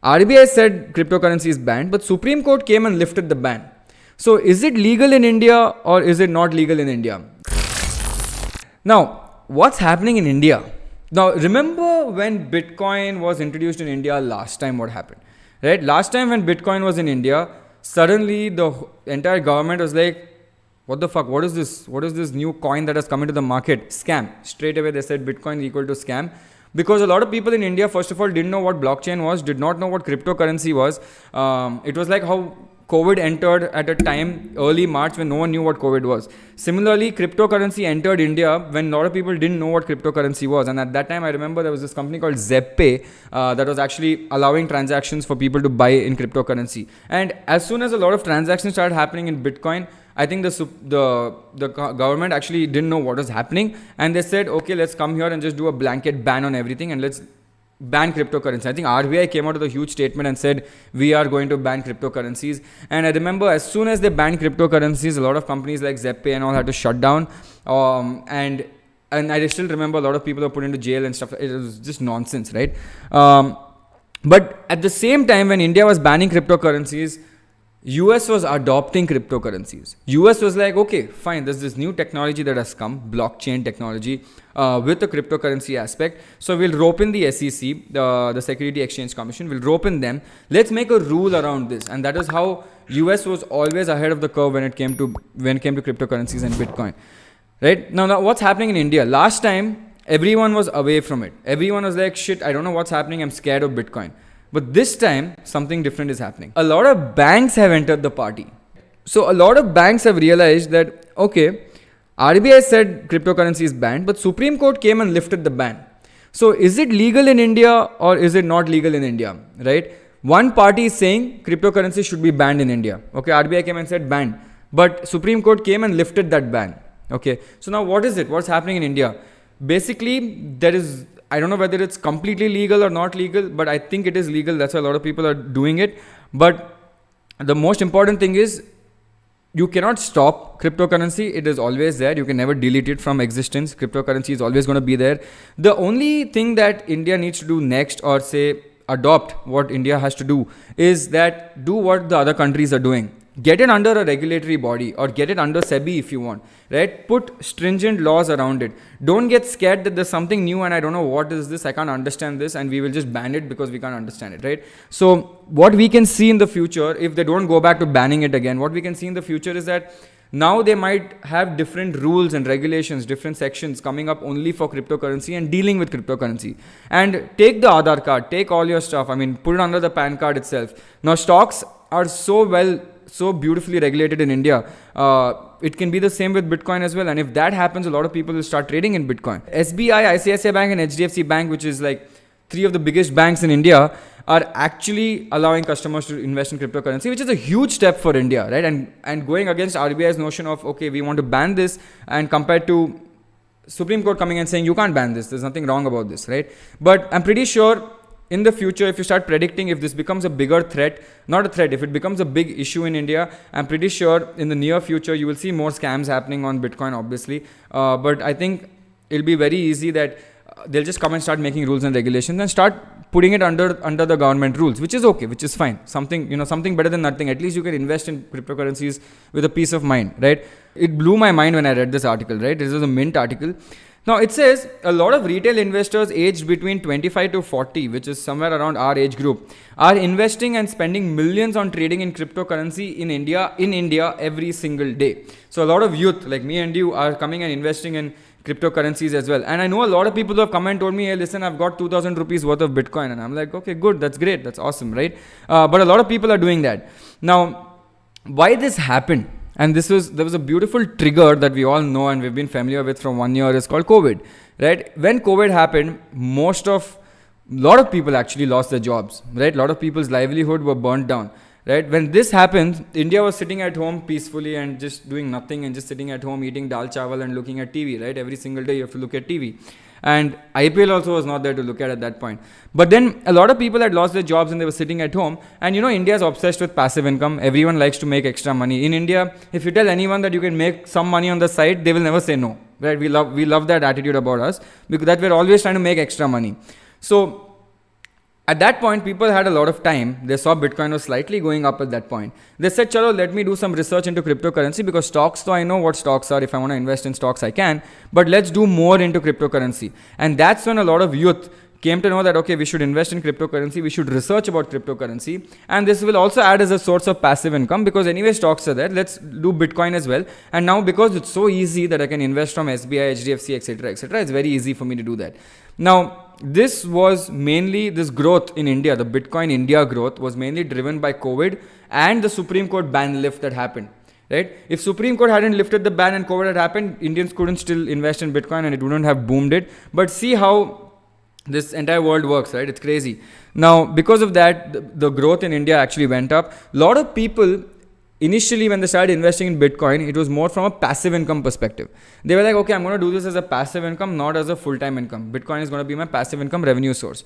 RBI said cryptocurrency is banned, but Supreme Court came and lifted the ban. So is it legal in India or is it not legal in India? Now, what's happening in India? Now, remember when Bitcoin was introduced in India last time, what happened? Right? Last time when Bitcoin was in India, suddenly the entire government was like, what the fuck? What is this? What is this new coin that has come into the market? Scam. Straight away they said Bitcoin is equal to scam. Because a lot of people in India, first of all, didn't know what blockchain was, did not know what cryptocurrency was. It was like how COVID entered at a time, early March, when no one knew what COVID was. Similarly, cryptocurrency entered India when a lot of people didn't know what cryptocurrency was. And at that time, I remember there was this company called ZebPay that was actually allowing transactions for people to buy in cryptocurrency. And as soon as a lot of transactions started happening in Bitcoin, I think the government actually didn't know what was happening, and they said, okay, let's come here and just do a blanket ban on everything and let's ban cryptocurrency. I think RBI came out with a huge statement and said, we are going to ban cryptocurrencies. And I remember as soon as they banned cryptocurrencies, a lot of companies like ZebPay and all had to shut down. And I still remember a lot of people were put into jail and stuff. It was just nonsense, right? But at the same time, when India was banning cryptocurrencies, US was adopting cryptocurrencies. US was like, okay, fine, there's this new technology that has come, blockchain technology, with a cryptocurrency aspect. So we'll rope in the SEC, the Security Exchange Commission, we'll rope in them. Let's make a rule around this. And that is how US was always ahead of the curve when it came to cryptocurrencies and Bitcoin. Right? Now what's happening in India? Last time, everyone was away from it. Everyone was like, shit, I don't know what's happening, I'm scared of Bitcoin. But this time, something different is happening. A lot of banks have entered the party. So a lot of banks have realized that, okay, RBI said cryptocurrency is banned, but Supreme Court came and lifted the ban. So is it legal in India or is it not legal in India, right? One party is saying cryptocurrency should be banned in India. Okay, RBI came and said banned, but Supreme Court came and lifted that ban. Okay, so now what is it? What's happening in India? Basically, I don't know whether it's completely legal or not legal, but I think it is legal. That's why a lot of people are doing it. But the most important thing is you cannot stop cryptocurrency. It is always there. You can never delete it from existence. Cryptocurrency is always going to be there. The only thing that India needs to do next, or say adopt what India has to do, is that do what the other countries are doing. Get it under a regulatory body or get it under SEBI if you want, right? Put stringent laws around it. Don't get scared that there's something new and I don't know what is this, I can't understand this, and we will just ban it because we can't understand it, right? So what we can see in the future, if they don't go back to banning it again, what we can see in the future is that now they might have different rules and regulations, different sections coming up only for cryptocurrency and dealing with cryptocurrency. And take the Aadhaar card, take all your stuff, put it under the PAN card itself. Now stocks are so beautifully regulated in India. It can be the same with Bitcoin as well. And if that happens, a lot of people will start trading in Bitcoin. SBI, ICICI Bank and HDFC Bank, which is like three of the biggest banks in India, are actually allowing customers to invest in cryptocurrency, which is a huge step for India, right? And going against RBI's notion of, okay, we want to ban this, and compared to Supreme Court coming and saying, you can't ban this, there's nothing wrong about this, right? But I'm pretty sure in the future, if you start predicting, if this becomes a bigger threat, not a threat, if it becomes a big issue in India, I'm pretty sure in the near future, you will see more scams happening on Bitcoin, obviously. But I think it'll be very easy that they'll just come and start making rules and regulations and start putting it under the government rules, which is okay, which is fine. Something better than nothing. At least you can invest in cryptocurrencies with a peace of mind, right? It blew my mind when I read this article, right? This was a Mint article. Now it says a lot of retail investors aged between 25 to 40, which is somewhere around our age group, are investing and spending millions on trading in cryptocurrency in India every single day. So a lot of youth like me and you are coming and investing in cryptocurrencies as well. And I know a lot of people who have come and told me, hey, listen, I've got 2,000 rupees worth of Bitcoin. And I'm like, okay, good, that's great, that's awesome, right? But a lot of people are doing that. Now, why this happened? And there was a beautiful trigger that we all know and we've been familiar with from 1 year. It's called COVID, right? When COVID happened, a lot of people actually lost their jobs, right? A lot of people's livelihood were burnt down, right? When this happened, India was sitting at home peacefully and just doing nothing and just sitting at home eating dal chawal and looking at TV, right? Every single day you have to look at TV. And IPL also was not there to look at that point. But then a lot of people had lost their jobs and they were sitting at home. And India is obsessed with passive income. Everyone likes to make extra money. In India, if you tell anyone that you can make some money on the side, they will never say no. Right? We love that attitude about us, because that we're always trying to make extra money. So At that point, people had a lot of time. They saw Bitcoin was slightly going up at that point. They said, chalo, let me do some research into cryptocurrency, because stocks, though I know what stocks are. If I want to invest in stocks, I can. But let's do more into cryptocurrency. And that's when a lot of youth came to know that, okay, we should invest in cryptocurrency, we should research about cryptocurrency, and this will also add as a source of passive income, because anyway stocks are there, let's do Bitcoin as well. And now, because it's so easy that I can invest from SBI, HDFC, etc., it's very easy for me to do that. Now, this was mainly, this growth in India, the Bitcoin India growth was mainly driven by COVID and the Supreme Court ban lift that happened. Right? If Supreme Court hadn't lifted the ban and COVID had happened, Indians couldn't still invest in Bitcoin and it wouldn't have boomed it. But see how this entire world works, right? It's crazy. Now, because of that, the growth in India actually went up. A lot of people, initially when they started investing in Bitcoin, it was more from a passive income perspective. They were like, okay, I'm going to do this as a passive income, not as a full-time income. Bitcoin is going to be my passive income revenue source.